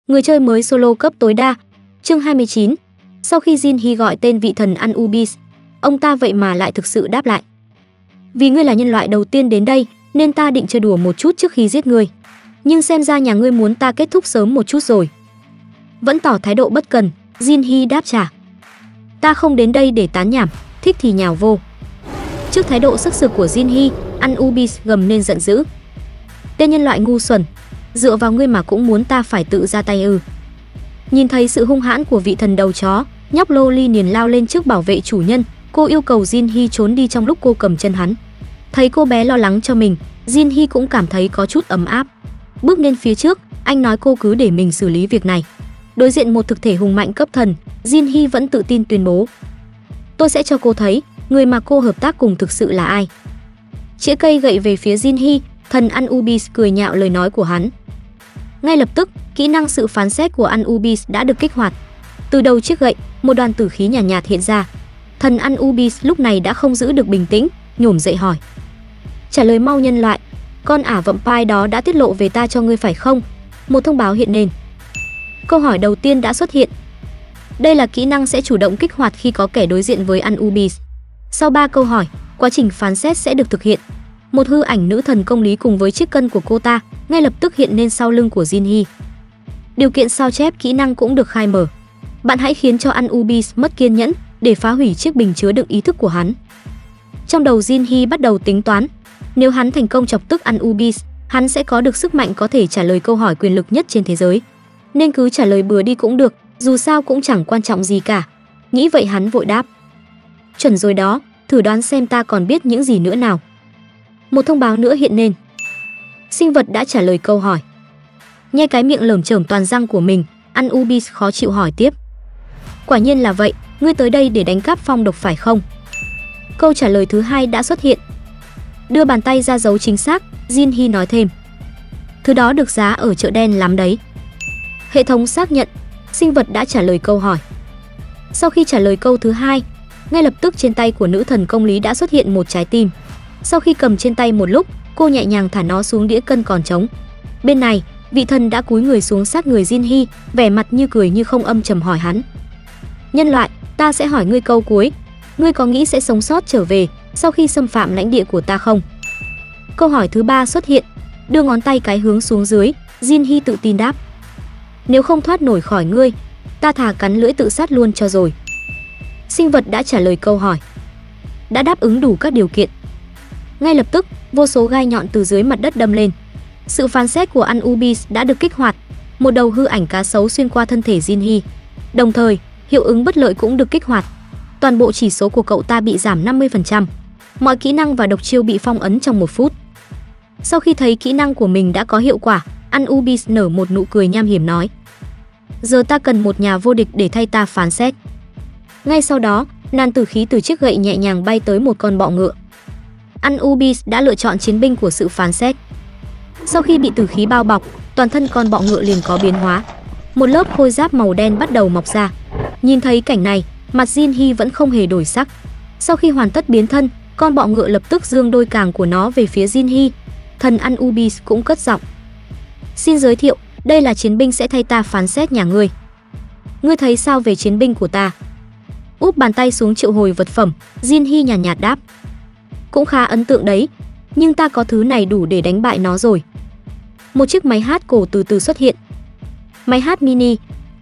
Người chơi mới solo cấp tối đa. Chương 29. Sau khi Jin Hee gọi tên vị thần Anubis, ông ta vậy mà lại thực sự đáp lại. Vì ngươi là nhân loại đầu tiên đến đây, nên ta định chơi đùa một chút trước khi giết ngươi. Nhưng xem ra nhà ngươi muốn ta kết thúc sớm một chút rồi. Vẫn tỏ thái độ bất cần, Jin Hee đáp trả. Ta không đến đây để tán nhảm, thích thì nhào vô. Trước thái độ sắc sược của Jin Hee, Anubis gầm lên giận dữ. Tên nhân loại ngu xuẩn, dựa vào ngươi mà cũng muốn ta phải tự ra tay ư? Nhìn thấy sự hung hãn của vị thần đầu chó, nhóc Loli liền lao lên trước bảo vệ chủ nhân. Cô yêu cầu Jin Hee trốn đi trong lúc cô cầm chân hắn. Thấy cô bé lo lắng cho mình, Jin Hee cũng cảm thấy có chút ấm áp. Bước lên phía trước, anh nói cô cứ để mình xử lý việc này. Đối diện một thực thể hùng mạnh cấp thần, Jin Hee vẫn tự tin tuyên bố. Tôi sẽ cho cô thấy, người mà cô hợp tác cùng thực sự là ai. Chĩa cây gậy về phía Jin Hee, thần Anubis cười nhạo lời nói của hắn. Ngay lập tức, kỹ năng sự phán xét của Anubis đã được kích hoạt. Từ đầu chiếc gậy, một đoàn tử khí nhàn nhạt hiện ra. Thần Anubis lúc này đã không giữ được bình tĩnh, nhổm dậy hỏi. Trả lời mau nhân loại, con ả vampire đó đã tiết lộ về ta cho ngươi phải không? Một thông báo hiện lên. Câu hỏi đầu tiên đã xuất hiện. Đây là kỹ năng sẽ chủ động kích hoạt khi có kẻ đối diện với Anubis. Sau 3 câu hỏi, quá trình phán xét sẽ được thực hiện. Một hư ảnh nữ thần công lý cùng với chiếc cân của cô ta ngay lập tức hiện lên sau lưng của Jin Hee. Điều kiện sao chép kỹ năng cũng được khai mở. Bạn hãy khiến cho Anubis mất kiên nhẫn để phá hủy chiếc bình chứa đựng ý thức của hắn. Trong đầu Jin Hee bắt đầu tính toán, nếu hắn thành công chọc tức Anubis, hắn sẽ có được sức mạnh có thể trả lời câu hỏi quyền lực nhất trên thế giới. Nên cứ trả lời bừa đi cũng được, dù sao cũng chẳng quan trọng gì cả. Nghĩ vậy hắn vội đáp. Chuẩn rồi đó, thử đoán xem ta còn biết những gì nữa nào. Một thông báo nữa hiện lên. Sinh vật đã trả lời câu hỏi. Nhe cái miệng lởm chởm toàn răng của mình, Anubis khó chịu hỏi tiếp. Quả nhiên là vậy, ngươi tới đây để đánh cắp phong độc phải không? Câu trả lời thứ hai đã xuất hiện. Đưa bàn tay ra dấu chính xác, Jin Hee nói thêm. Thứ đó được giá ở chợ đen lắm đấy. Hệ thống xác nhận, sinh vật đã trả lời câu hỏi. Sau khi trả lời câu thứ hai, ngay lập tức trên tay của nữ thần công lý đã xuất hiện một trái tim. Sau khi cầm trên tay một lúc, cô nhẹ nhàng thả nó xuống đĩa cân còn trống. Bên này, vị thần đã cúi người xuống sát người Jin Hee, vẻ mặt như cười như không âm trầm hỏi hắn. Nhân loại, ta sẽ hỏi ngươi câu cuối. Ngươi có nghĩ sẽ sống sót trở về sau khi xâm phạm lãnh địa của ta không? Câu hỏi thứ ba xuất hiện. Đưa ngón tay cái hướng xuống dưới, Jin Hee tự tin đáp. Nếu không thoát nổi khỏi ngươi, ta thà cắn lưỡi tự sát luôn cho rồi. Sinh vật đã trả lời câu hỏi. Đã đáp ứng đủ các điều kiện. Ngay lập tức, vô số gai nhọn từ dưới mặt đất đâm lên. Sự phán xét của Anubis đã được kích hoạt. Một đầu hư ảnh cá sấu xuyên qua thân thể Jin Hee. Đồng thời, hiệu ứng bất lợi cũng được kích hoạt. Toàn bộ chỉ số của cậu ta bị giảm 50%. Mọi kỹ năng và độc chiêu bị phong ấn trong 1 phút. Sau khi thấy kỹ năng của mình đã có hiệu quả, Anubis nở một nụ cười nham hiểm nói. Giờ ta cần một nhà vô địch để thay ta phán xét. Ngay sau đó, nan tử khí từ chiếc gậy nhẹ nhàng bay tới một con bọ ngựa. Anubis đã lựa chọn chiến binh của sự phán xét. Sau khi bị tử khí bao bọc, toàn thân con bọ ngựa liền có biến hóa. Một lớp khôi giáp màu đen bắt đầu mọc ra. Nhìn thấy cảnh này, mặt Jin Hee vẫn không hề đổi sắc. Sau khi hoàn tất biến thân, con bọ ngựa lập tức giương đôi càng của nó về phía Jin Hee. Thần Anubis cũng cất giọng. Xin giới thiệu, đây là chiến binh sẽ thay ta phán xét nhà ngươi. Ngươi thấy sao về chiến binh của ta? Úp bàn tay xuống triệu hồi vật phẩm, Jin Hee nhàn nhạt đáp. Cũng khá ấn tượng đấy, nhưng ta có thứ này đủ để đánh bại nó rồi. Một chiếc máy hát cổ từ từ xuất hiện. Máy hát mini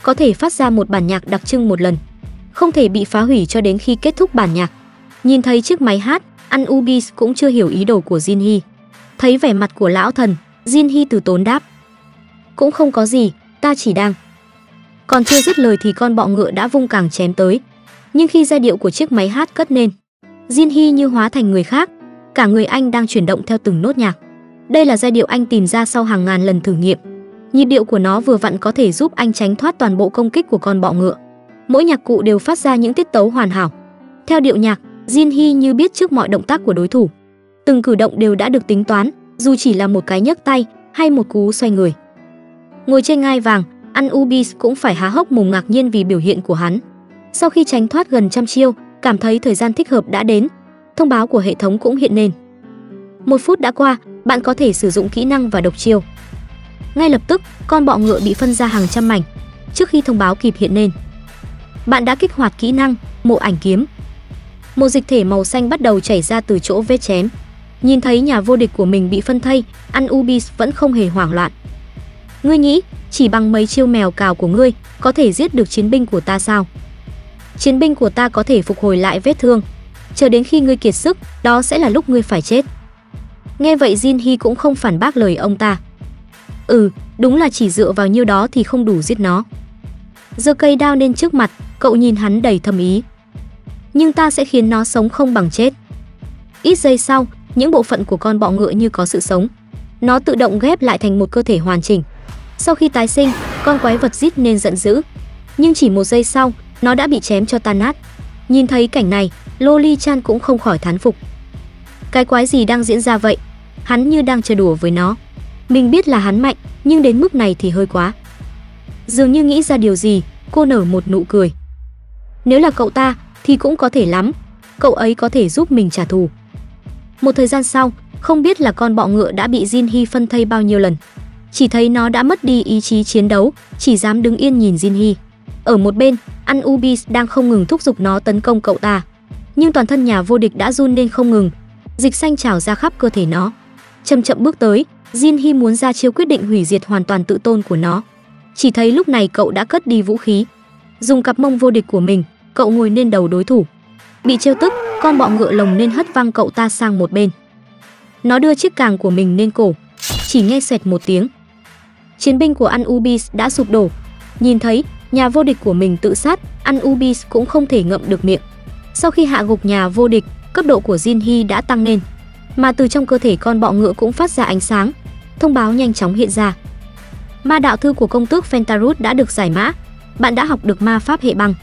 có thể phát ra một bản nhạc đặc trưng một lần, không thể bị phá hủy cho đến khi kết thúc bản nhạc. Nhìn thấy chiếc máy hát, Anubis cũng chưa hiểu ý đồ của Jin Hee. Thấy vẻ mặt của lão thần, Jin Hee từ tốn đáp. Cũng không có gì, ta chỉ đang. Còn chưa dứt lời thì con bọ ngựa đã vung càng chém tới. Nhưng khi giai điệu của chiếc máy hát cất lên, Jin Hee như hóa thành người khác. Cả người anh đang chuyển động theo từng nốt nhạc. Đây là giai điệu anh tìm ra sau hàng ngàn lần thử nghiệm. Nhịp điệu của nó vừa vặn có thể giúp anh tránh thoát toàn bộ công kích của con bọ ngựa. Mỗi nhạc cụ đều phát ra những tiết tấu hoàn hảo. Theo điệu nhạc, Jin Hee như biết trước mọi động tác của đối thủ. Từng cử động đều đã được tính toán, dù chỉ là một cái nhấc tay hay một cú xoay người. Ngồi trên ngai vàng, Anubis cũng phải há hốc mồm ngạc nhiên vì biểu hiện của hắn. Sau khi tránh thoát gần trăm chiêu, cảm thấy thời gian thích hợp đã đến. Thông báo của hệ thống cũng hiện lên. 1 phút đã qua, bạn có thể sử dụng kỹ năng và độc chiêu. Ngay lập tức, con bọ ngựa bị phân ra hàng trăm mảnh. Trước khi thông báo kịp hiện lên, bạn đã kích hoạt kỹ năng Mộ Ảnh Kiếm. Một dịch thể màu xanh bắt đầu chảy ra từ chỗ vết chém. Nhìn thấy nhà vô địch của mình bị phân thây, Anubis vẫn không hề hoảng loạn. Ngươi nghĩ chỉ bằng mấy chiêu mèo cào của ngươi có thể giết được chiến binh của ta sao? Chiến binh của ta có thể phục hồi lại vết thương. Chờ đến khi ngươi kiệt sức, đó sẽ là lúc ngươi phải chết. Nghe vậy Jin Hee cũng không phản bác lời ông ta. Đúng là chỉ dựa vào nhiêu đó thì không đủ giết nó. Giơ cây đao lên trước mặt, cậu nhìn hắn đầy thâm ý. Nhưng ta sẽ khiến nó sống không bằng chết. Ít giây sau, những bộ phận của con bọ ngựa như có sự sống. Nó tự động ghép lại thành một cơ thể hoàn chỉnh. Sau khi tái sinh, con quái vật rít nên giận dữ. Nhưng chỉ một giây sau, nó đã bị chém cho tan nát. Nhìn thấy cảnh này, Loli Chan cũng không khỏi thán phục. Cái quái gì đang diễn ra vậy? Hắn như đang chơi đùa với nó. Mình biết là hắn mạnh, nhưng đến mức này thì hơi quá. Dường như nghĩ ra điều gì, cô nở một nụ cười. Nếu là cậu ta thì cũng có thể lắm. Cậu ấy có thể giúp mình trả thù. Một thời gian sau, không biết là con bọ ngựa đã bị Jin Hee phân thây bao nhiêu lần. Chỉ thấy nó đã mất đi ý chí chiến đấu, chỉ dám đứng yên nhìn Jin Hee. Ở một bên, Anubis đang không ngừng thúc giục nó tấn công cậu ta. Nhưng toàn thân nhà vô địch đã run lên không ngừng. Dịch xanh trào ra khắp cơ thể nó. Chậm chậm bước tới, Jin Hee muốn ra chiêu quyết định hủy diệt hoàn toàn tự tôn của nó. Chỉ thấy lúc này cậu đã cất đi vũ khí. Dùng cặp mông vô địch của mình, cậu ngồi lên đầu đối thủ. Bị trêu tức, con bọ ngựa lồng lên hất văng cậu ta sang một bên. Nó đưa chiếc càng của mình lên cổ. Chỉ nghe xoẹt một tiếng. Chiến binh của Anubis đã sụp đổ. Nhìn thấy nhà vô địch của mình tự sát, Anubis cũng không thể ngậm được miệng. Sau khi hạ gục nhà vô địch, cấp độ của Jin Hee đã tăng lên. Mà từ trong cơ thể con bọ ngựa cũng phát ra ánh sáng. Thông báo nhanh chóng hiện ra. Ma đạo thư của công tước Fentarus đã được giải mã. Bạn đã học được ma pháp hệ băng.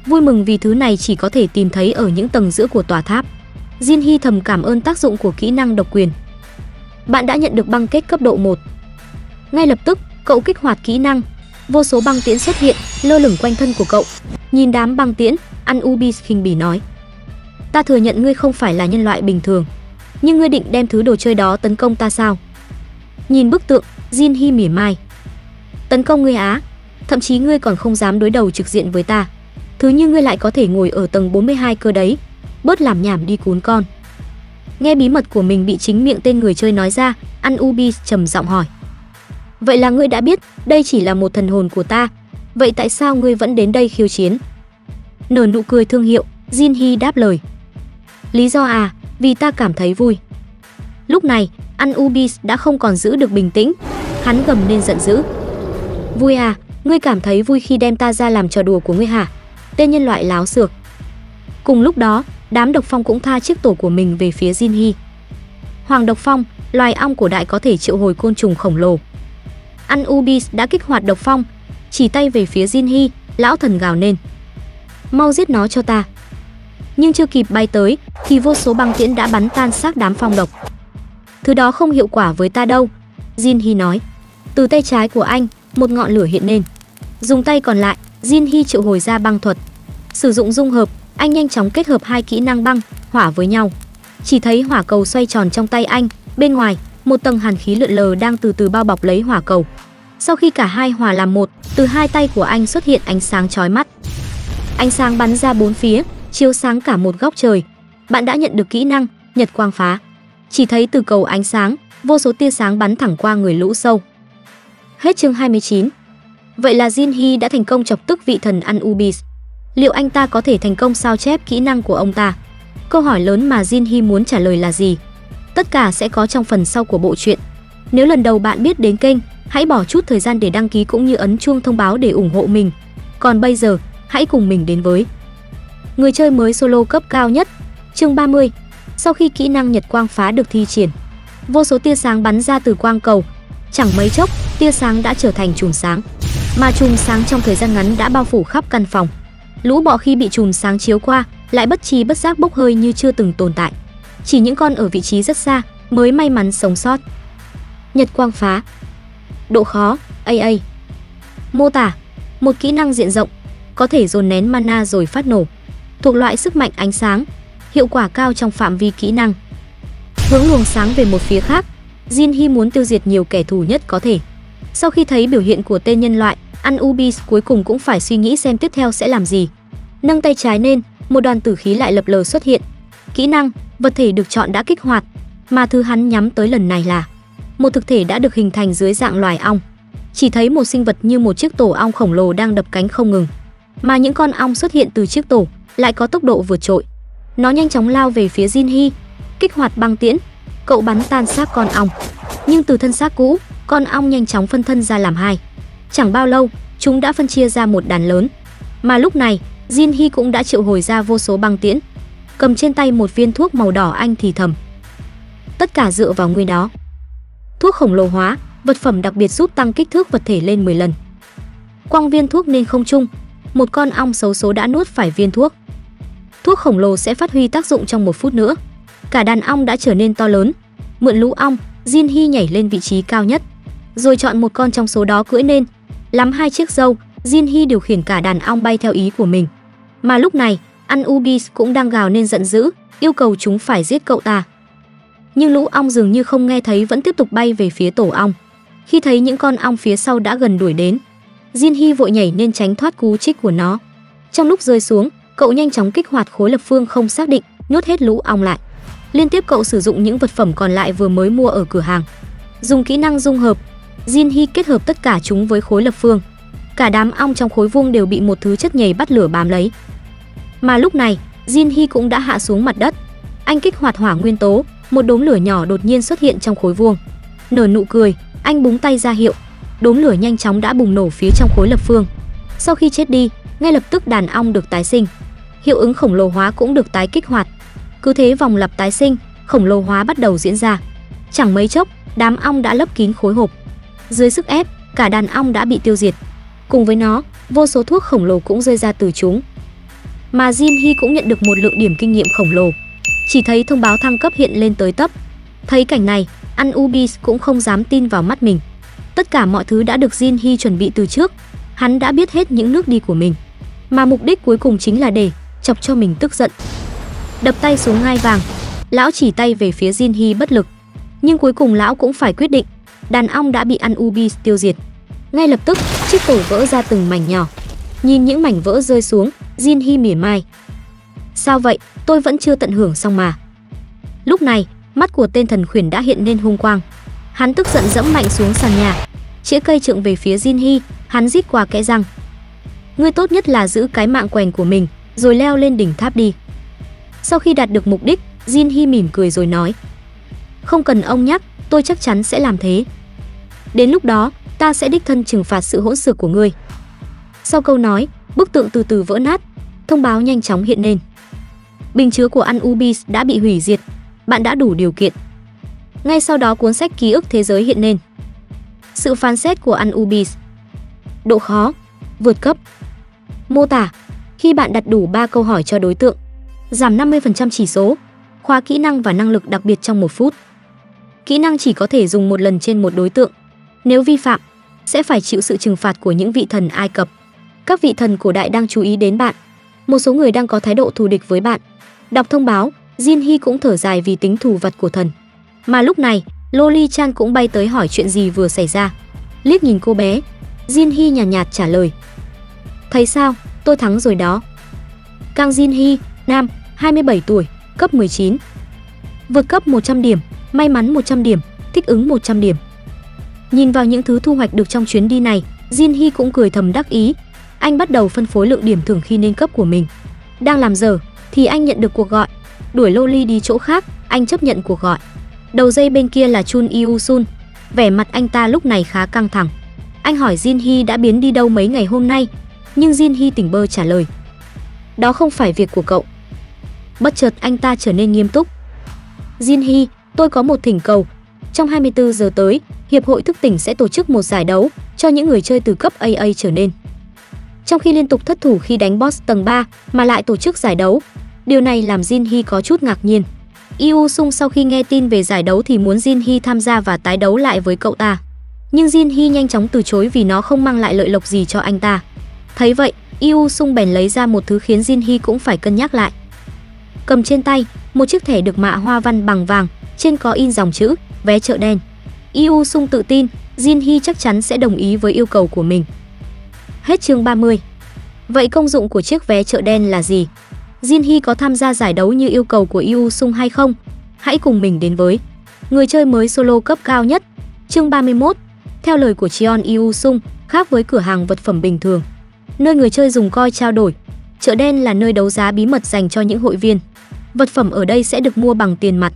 Vui mừng vì thứ này chỉ có thể tìm thấy ở những tầng giữa của tòa tháp. Jin Hee thầm cảm ơn tác dụng của kỹ năng độc quyền. Bạn đã nhận được băng kết cấp độ 1. Ngay lập tức, cậu kích hoạt kỹ năng. Vô số băng tiễn xuất hiện, lơ lửng quanh thân của cậu. Nhìn đám băng tiễn, Anubis khinh bỉ nói. Ta thừa nhận ngươi không phải là nhân loại bình thường. Nhưng ngươi định đem thứ đồ chơi đó tấn công ta sao? Nhìn bức tượng, Jin Hee mỉa mai. Tấn công ngươi á? Thậm chí ngươi còn không dám đối đầu trực diện với ta. Thứ như ngươi lại có thể ngồi ở tầng 42 cơ đấy. Bớt làm nhảm đi cún con. Nghe bí mật của mình bị chính miệng tên người chơi nói ra, Anubis trầm giọng hỏi. Vậy là ngươi đã biết đây chỉ là một thần hồn của ta. Vậy tại sao ngươi vẫn đến đây khiêu chiến? Nở nụ cười thương hiệu, Jin Hee đáp lời. Lý do à? Vì ta cảm thấy vui. Lúc này, Anubis đã không còn giữ được bình tĩnh. Hắn gầm lên giận dữ. Vui à? Ngươi cảm thấy vui khi đem ta ra làm trò đùa của ngươi hả? Tên nhân loại láo xược. Cùng lúc đó, đám độc phong cũng tha chiếc tổ của mình về phía Jin Hee. Hoàng độc phong, loài ong cổ đại có thể triệu hồi côn trùng khổng lồ. Anubis đã kích hoạt độc phong, chỉ tay về phía Jin Hee, lão thần gào lên. Mau giết nó cho ta. Nhưng chưa kịp bay tới thì vô số băng tiễn đã bắn tan xác đám phong độc. Thứ đó không hiệu quả với ta đâu, Jin Hee nói. Từ tay trái của anh, một ngọn lửa hiện lên. Dùng tay còn lại, Jin Hee triệu hồi ra băng thuật. Sử dụng dung hợp, anh nhanh chóng kết hợp hai kỹ năng băng, hỏa với nhau. Chỉ thấy hỏa cầu xoay tròn trong tay anh, bên ngoài, một tầng hàn khí lượn lờ đang từ từ bao bọc lấy hỏa cầu. Sau khi cả hai hòa làm một, từ hai tay của anh xuất hiện ánh sáng chói mắt. Ánh sáng bắn ra bốn phía, chiếu sáng cả một góc trời. Bạn đã nhận được kỹ năng Nhật Quang Phá. Chỉ thấy từ cầu ánh sáng, vô số tia sáng bắn thẳng qua người lũ sâu. Hết chương 29. Vậy là Jin Hee đã thành công chọc tức vị thần Anubis. Liệu anh ta có thể thành công sao chép kỹ năng của ông ta? Câu hỏi lớn mà Jin Hee muốn trả lời là gì? Tất cả sẽ có trong phần sau của bộ truyện. Nếu lần đầu bạn biết đến kênh, hãy bỏ chút thời gian để đăng ký cũng như ấn chuông thông báo để ủng hộ mình. Còn bây giờ, hãy cùng mình đến với người chơi mới solo cấp cao nhất. Chương 30. Sau khi kỹ năng Nhật Quang Phá được thi triển, vô số tia sáng bắn ra từ quang cầu. Chẳng mấy chốc, tia sáng đã trở thành chùm sáng. Mà chùm sáng trong thời gian ngắn đã bao phủ khắp căn phòng. Lũ bọ khi bị chùm sáng chiếu qua, lại bất tri bất giác bốc hơi như chưa từng tồn tại. Chỉ những con ở vị trí rất xa mới may mắn sống sót. Nhật Quang Phá. Độ khó AA. Mô tả: một kỹ năng diện rộng, có thể dồn nén mana rồi phát nổ. Thuộc loại sức mạnh ánh sáng, hiệu quả cao trong phạm vi kỹ năng. Hướng luồng sáng về một phía khác, Jin Hee muốn tiêu diệt nhiều kẻ thù nhất có thể. Sau khi thấy biểu hiện của tên nhân loại, Anubis cuối cùng cũng phải suy nghĩ xem tiếp theo sẽ làm gì. Nâng tay trái lên, một đoàn tử khí lại lập lờ xuất hiện. Kỹ năng, vật thể được chọn đã kích hoạt, mà thứ hắn nhắm tới lần này là một thực thể đã được hình thành dưới dạng loài ong. Chỉ thấy một sinh vật như một chiếc tổ ong khổng lồ đang đập cánh không ngừng, mà những con ong xuất hiện từ chiếc tổ lại có tốc độ vượt trội. Nó nhanh chóng lao về phía Jinhee, kích hoạt băng tiễn, cậu bắn tan xác con ong. Nhưng từ thân xác cũ, con ong nhanh chóng phân thân ra làm hai. Chẳng bao lâu, chúng đã phân chia ra một đàn lớn. Mà lúc này, Jinhee cũng đã triệu hồi ra vô số băng tiễn, cầm trên tay một viên thuốc màu đỏ. Anh thì thầm. Tất cả dựa vào nguyên đó. Thuốc khổng lồ hóa, vật phẩm đặc biệt giúp tăng kích thước vật thể lên 10 lần. Quăng viên thuốc lên không trung, một con ong xấu số đã nuốt phải viên thuốc. Thuốc khổng lồ sẽ phát huy tác dụng trong 1 phút nữa. Cả đàn ong đã trở nên to lớn. Mượn lũ ong, Jinhee nhảy lên vị trí cao nhất, rồi chọn một con trong số đó cưỡi lên. Lắm 2 chiếc râu, Jinhee điều khiển cả đàn ong bay theo ý của mình. Mà lúc này, Anubis cũng đang gào lên giận dữ, yêu cầu chúng phải giết cậu ta. Nhưng lũ ong dường như không nghe thấy, vẫn tiếp tục bay về phía tổ ong. Khi thấy những con ong phía sau đã gần đuổi đến, Jinhee vội nhảy nên tránh thoát cú chích của nó. Trong lúc rơi xuống, cậu nhanh chóng kích hoạt khối lập phương không xác định, nuốt hết lũ ong lại. Liên tiếp cậu sử dụng những vật phẩm còn lại vừa mới mua ở cửa hàng. Dùng kỹ năng dung hợp, Jinhee kết hợp tất cả chúng với khối lập phương. Cả đám ong trong khối vuông đều bị một thứ chất nhầy bắt lửa bám lấy. Mà lúc này, Jinhee cũng đã hạ xuống mặt đất. Anh kích hoạt hỏa nguyên tố, một đốm lửa nhỏ đột nhiên xuất hiện trong khối vuông. Nở nụ cười, anh búng tay ra hiệu. Đốm lửa nhanh chóng đã bùng nổ phía trong khối lập phương. Sau khi chết đi, ngay lập tức đàn ong được tái sinh. Hiệu ứng khổng lồ hóa cũng được tái kích hoạt. Cứ thế vòng lặp tái sinh, khổng lồ hóa bắt đầu diễn ra. Chẳng mấy chốc, đám ong đã lấp kín khối hộp. Dưới sức ép, cả đàn ong đã bị tiêu diệt. Cùng với nó, vô số thuốc khổng lồ cũng rơi ra từ chúng. Mà Jinhee cũng nhận được một lượng điểm kinh nghiệm khổng lồ. Chỉ thấy thông báo thăng cấp hiện lên tới tấp. Thấy cảnh này, Anubis cũng không dám tin vào mắt mình. Tất cả mọi thứ đã được Jinhee chuẩn bị từ trước. Hắn đã biết hết những nước đi của mình, mà mục đích cuối cùng chính là để chọc cho mình tức giận. Đập tay xuống ngai vàng, lão chỉ tay về phía Jinhee bất lực. Nhưng cuối cùng lão cũng phải quyết định. Đàn ong đã bị Anubis tiêu diệt. Ngay lập tức, chiếc tổ vỡ ra từng mảnh nhỏ. Nhìn những mảnh vỡ rơi xuống, Jinhee mỉa mai. Sao vậy, tôi vẫn chưa tận hưởng xong mà. Lúc này, mắt của tên thần khuyển đã hiện lên hung quang. Hắn tức giận dẫm mạnh xuống sàn nhà, chĩa cây trượng về phía Jinhee. Hắn rít qua kẽ răng. Ngươi tốt nhất là giữ cái mạng quèn của mình, rồi leo lên đỉnh tháp đi. Sau khi đạt được mục đích, Jinhee mỉm cười rồi nói. Không cần ông nhắc, tôi chắc chắn sẽ làm thế. Đến lúc đó, ta sẽ đích thân trừng phạt sự hỗn xược của ngươi. Sau câu nói, bức tượng từ từ vỡ nát. Thông báo nhanh chóng hiện lên. Bình chứa của Anubis đã bị hủy diệt. Bạn đã đủ điều kiện. Ngay sau đó cuốn sách ký ức thế giới hiện lên. Sự phán xét của Anubis. Độ khó, vượt cấp. Mô tả, khi bạn đặt đủ 3 câu hỏi cho đối tượng, giảm 50% chỉ số, khóa kỹ năng và năng lực đặc biệt trong 1 phút. Kỹ năng chỉ có thể dùng một lần trên một đối tượng. Nếu vi phạm, sẽ phải chịu sự trừng phạt của những vị thần Ai Cập. Các vị thần cổ đại đang chú ý đến bạn. Một số người đang có thái độ thù địch với bạn. Đọc thông báo, Jinhee cũng thở dài vì tính thù vặt của thần. Mà lúc này, Loli Chan cũng bay tới hỏi chuyện gì vừa xảy ra. Liếc nhìn cô bé, Jinhee nhàn nhạt trả lời. Thấy sao, tôi thắng rồi đó. Kang Jinhee, nam, 27 tuổi, cấp 19. Vượt cấp 100 điểm, may mắn 100 điểm, thích ứng 100 điểm. Nhìn vào những thứ thu hoạch được trong chuyến đi này, Jinhee cũng cười thầm đắc ý. Anh bắt đầu phân phối lượng điểm thưởng khi lên cấp của mình. Đang làm dở thì anh nhận được cuộc gọi. Đuổi Loli đi chỗ khác, anh chấp nhận cuộc gọi. Đầu dây bên kia là Chun Yu-sun. Vẻ mặt anh ta lúc này khá căng thẳng. Anh hỏi Jinhee đã biến đi đâu mấy ngày hôm nay, nhưng Jinhee tỉnh bơ trả lời. Đó không phải việc của cậu. Bất chợt anh ta trở nên nghiêm túc. Jinhee, tôi có một thỉnh cầu. Trong 24 giờ tới, Hiệp hội thức tỉnh sẽ tổ chức một giải đấu cho những người chơi từ cấp AA trở lên. Trong khi liên tục thất thủ khi đánh boss tầng 3 mà lại tổ chức giải đấu, điều này làm Jinhee có chút ngạc nhiên. Yu Sung sau khi nghe tin về giải đấu thì muốn Jinhee tham gia và tái đấu lại với cậu ta. Nhưng Jinhee nhanh chóng từ chối vì nó không mang lại lợi lộc gì cho anh ta. Thấy vậy, Yu Sung bèn lấy ra một thứ khiến Jinhee cũng phải cân nhắc lại. Cầm trên tay, một chiếc thẻ được mạ hoa văn bằng vàng, trên có in dòng chữ vé chợ đen. Yu Sung tự tin, Jin Hee chắc chắn sẽ đồng ý với yêu cầu của mình. Hết chương 30. Vậy công dụng của chiếc vé chợ đen là gì? Jin Hee có tham gia giải đấu như yêu cầu của Yoo Sung hay không? Hãy cùng mình đến với người chơi mới solo cấp cao nhất. Chương 31. Theo lời của Cheon Yoo Sung, khác với cửa hàng vật phẩm bình thường, nơi người chơi dùng coin trao đổi, chợ đen là nơi đấu giá bí mật dành cho những hội viên. Vật phẩm ở đây sẽ được mua bằng tiền mặt.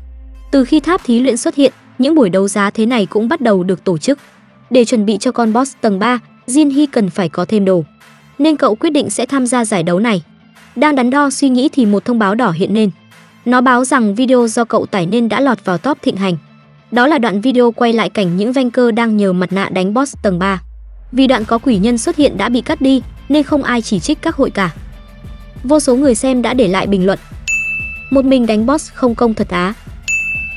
Từ khi tháp thí luyện xuất hiện, những buổi đấu giá thế này cũng bắt đầu được tổ chức. Để chuẩn bị cho con boss tầng 3, Jin Hee cần phải có thêm đồ, nên cậu quyết định sẽ tham gia giải đấu này. Đang đắn đo suy nghĩ thì một thông báo đỏ hiện lên. Nó báo rằng video do cậu tải nên đã lọt vào top thịnh hành. Đó là đoạn video quay lại cảnh những Vanker đang nhờ mặt nạ đánh boss tầng 3. Vì đoạn có quỷ nhân xuất hiện đã bị cắt đi nên không ai chỉ trích các hội cả. Vô số người xem đã để lại bình luận: một mình đánh boss không công thật á.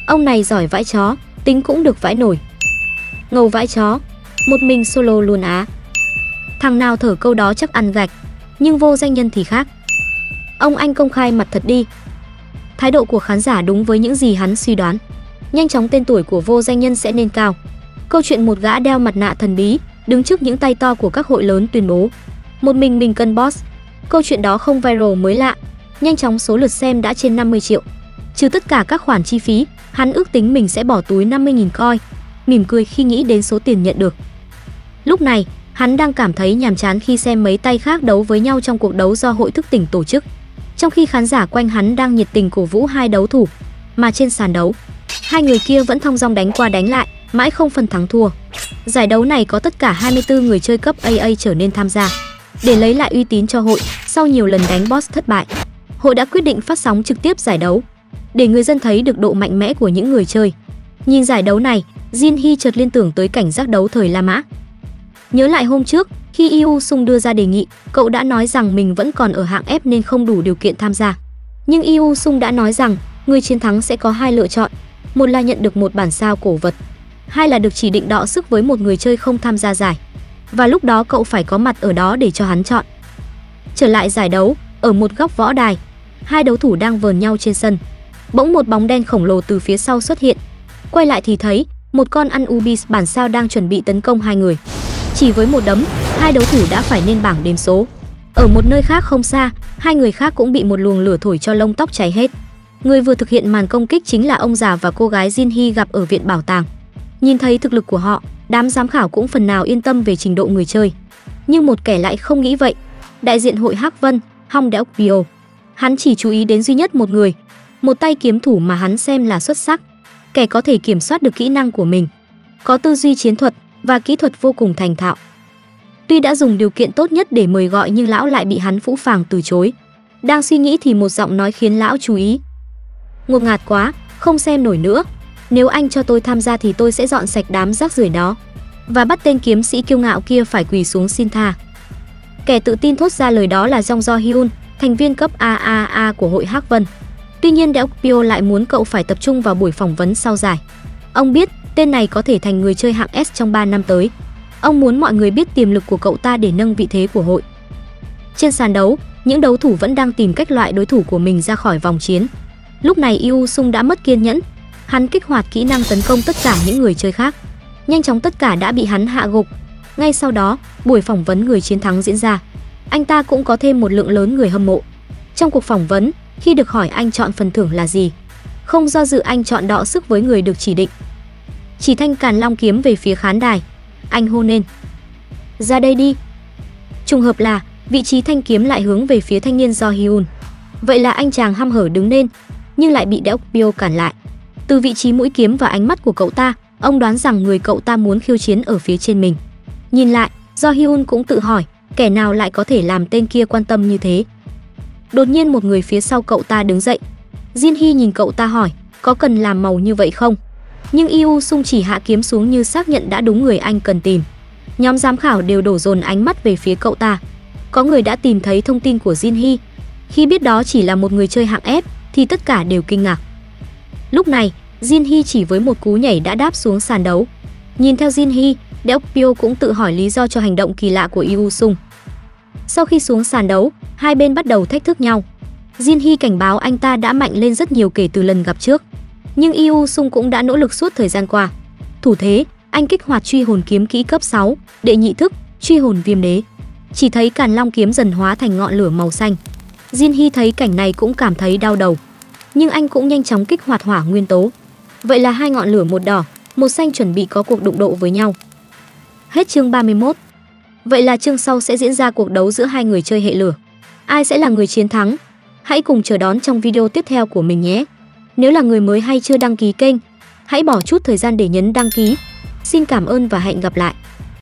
Ông này giỏi vãi chó, tính cũng được vãi nổi. Ngầu vãi chó, một mình solo luôn á. Thằng nào thở câu đó chắc ăn gạch. Nhưng vô danh nhân thì khác. Ông anh công khai mặt thật đi. Thái độ của khán giả đúng với những gì hắn suy đoán. Nhanh chóng tên tuổi của vô danh nhân sẽ lên cao. Câu chuyện một gã đeo mặt nạ thần bí đứng trước những tay to của các hội lớn tuyên bố một mình cân boss. Câu chuyện đó không viral mới lạ. Nhanh chóng số lượt xem đã trên 50 triệu. Trừ tất cả các khoản chi phí, hắn ước tính mình sẽ bỏ túi 50.000 coin, mỉm cười khi nghĩ đến số tiền nhận được. Lúc này, hắn đang cảm thấy nhàm chán khi xem mấy tay khác đấu với nhau trong cuộc đấu do hội thức tỉnh tổ chức. Trong khi khán giả quanh hắn đang nhiệt tình cổ vũ hai đấu thủ, mà trên sàn đấu, hai người kia vẫn thong dong đánh qua đánh lại, mãi không phân thắng thua. Giải đấu này có tất cả 24 người chơi cấp AA trở nên tham gia. Để lấy lại uy tín cho hội, sau nhiều lần đánh boss thất bại, hội đã quyết định phát sóng trực tiếp giải đấu, để người dân thấy được độ mạnh mẽ của những người chơi. Nhìn giải đấu này, Jin Hee chợt liên tưởng tới cảnh giác đấu thời La Mã. Nhớ lại hôm trước, khi Yoo Sung đưa ra đề nghị, cậu đã nói rằng mình vẫn còn ở hạng F nên không đủ điều kiện tham gia. Nhưng Yoo Sung đã nói rằng người chiến thắng sẽ có hai lựa chọn, một là nhận được một bản sao cổ vật, hai là được chỉ định đọ sức với một người chơi không tham gia giải. Và lúc đó cậu phải có mặt ở đó để cho hắn chọn. Trở lại giải đấu, ở một góc võ đài, hai đấu thủ đang vờn nhau trên sân. Bỗng một bóng đen khổng lồ từ phía sau xuất hiện. Quay lại thì thấy một con Anubis bản sao đang chuẩn bị tấn công hai người. Chỉ với một đấm, hai đấu thủ đã phải lên bảng đếm số. Ở một nơi khác không xa, hai người khác cũng bị một luồng lửa thổi cho lông tóc cháy hết. Người vừa thực hiện màn công kích chính là ông già và cô gái Jin Hee gặp ở viện bảo tàng. Nhìn thấy thực lực của họ, đám giám khảo cũng phần nào yên tâm về trình độ người chơi. Nhưng một kẻ lại không nghĩ vậy. Đại diện hội Hắc Vân, Hong Deok Pyo. Hắn chỉ chú ý đến duy nhất một người, một tay kiếm thủ mà hắn xem là xuất sắc, kẻ có thể kiểm soát được kỹ năng của mình, có tư duy chiến thuật và kỹ thuật vô cùng thành thạo. Tuy đã dùng điều kiện tốt nhất để mời gọi nhưng lão lại bị hắn phũ phàng từ chối. Đang suy nghĩ thì một giọng nói khiến lão chú ý. Ngột ngạt quá, không xem nổi nữa. Nếu anh cho tôi tham gia thì tôi sẽ dọn sạch đám rác rưởi đó. Và bắt tên kiếm sĩ kiêu ngạo kia phải quỳ xuống xin tha. Kẻ tự tin thốt ra lời đó là Jong Jo Hyun, thành viên cấp AAA của hội Hắc Vân. Tuy nhiên Deok Pyo lại muốn cậu phải tập trung vào buổi phỏng vấn sau giải. Ông biết tên này có thể thành người chơi hạng S trong 3 năm tới. Ông muốn mọi người biết tiềm lực của cậu ta để nâng vị thế của hội. Trên sàn đấu, những đấu thủ vẫn đang tìm cách loại đối thủ của mình ra khỏi vòng chiến. Lúc này Yoo Sung đã mất kiên nhẫn. Hắn kích hoạt kỹ năng tấn công tất cả những người chơi khác. Nhanh chóng tất cả đã bị hắn hạ gục. Ngay sau đó, buổi phỏng vấn người chiến thắng diễn ra. Anh ta cũng có thêm một lượng lớn người hâm mộ. Trong cuộc phỏng vấn, khi được hỏi anh chọn phần thưởng là gì, không do dự anh chọn đọ sức với người được chỉ định. Chỉ thanh càn long kiếm về phía khán đài. Anh hô lên: ra đây đi. Trùng hợp là vị trí thanh kiếm lại hướng về phía thanh niên Do Hyun. Vậy là anh chàng hăm hở đứng lên, nhưng lại bị Deok Pyo cản lại. Từ vị trí mũi kiếm và ánh mắt của cậu ta, ông đoán rằng người cậu ta muốn khiêu chiến ở phía trên mình. Nhìn lại, Do Hyun cũng tự hỏi, kẻ nào lại có thể làm tên kia quan tâm như thế. Đột nhiên một người phía sau cậu ta đứng dậy. Jin Hee nhìn cậu ta hỏi, có cần làm màu như vậy không? Nhưng Yoo Sung chỉ hạ kiếm xuống như xác nhận đã đúng người anh cần tìm. Nhóm giám khảo đều đổ dồn ánh mắt về phía cậu ta. Có người đã tìm thấy thông tin của Jin Hee. Khi biết đó chỉ là một người chơi hạng F thì tất cả đều kinh ngạc. Lúc này, Jin Hee chỉ với một cú nhảy đã đáp xuống sàn đấu. Nhìn theo Jin Hee, Deok Pyo cũng tự hỏi lý do cho hành động kỳ lạ của Yoo Sung. Sau khi xuống sàn đấu, hai bên bắt đầu thách thức nhau. Jin Hee cảnh báo anh ta đã mạnh lên rất nhiều kể từ lần gặp trước. Nhưng Yoo Sung cũng đã nỗ lực suốt thời gian qua. Thủ thế, Anh kích hoạt truy hồn kiếm kỹ cấp 6, đệ nhị thức, truy hồn viêm đế. Chỉ thấy Càn Long kiếm dần hóa thành ngọn lửa màu xanh. Jin Hy thấy cảnh này cũng cảm thấy đau đầu, nhưng anh cũng nhanh chóng kích hoạt hỏa nguyên tố. Vậy là hai ngọn lửa, một đỏ, một xanh chuẩn bị có cuộc đụng độ với nhau. Hết chương 31. Vậy là chương sau sẽ diễn ra cuộc đấu giữa hai người chơi hệ lửa. Ai sẽ là người chiến thắng? Hãy cùng chờ đón trong video tiếp theo của mình nhé. Nếu là người mới hay chưa đăng ký kênh, hãy bỏ chút thời gian để nhấn đăng ký. Xin cảm ơn và hẹn gặp lại.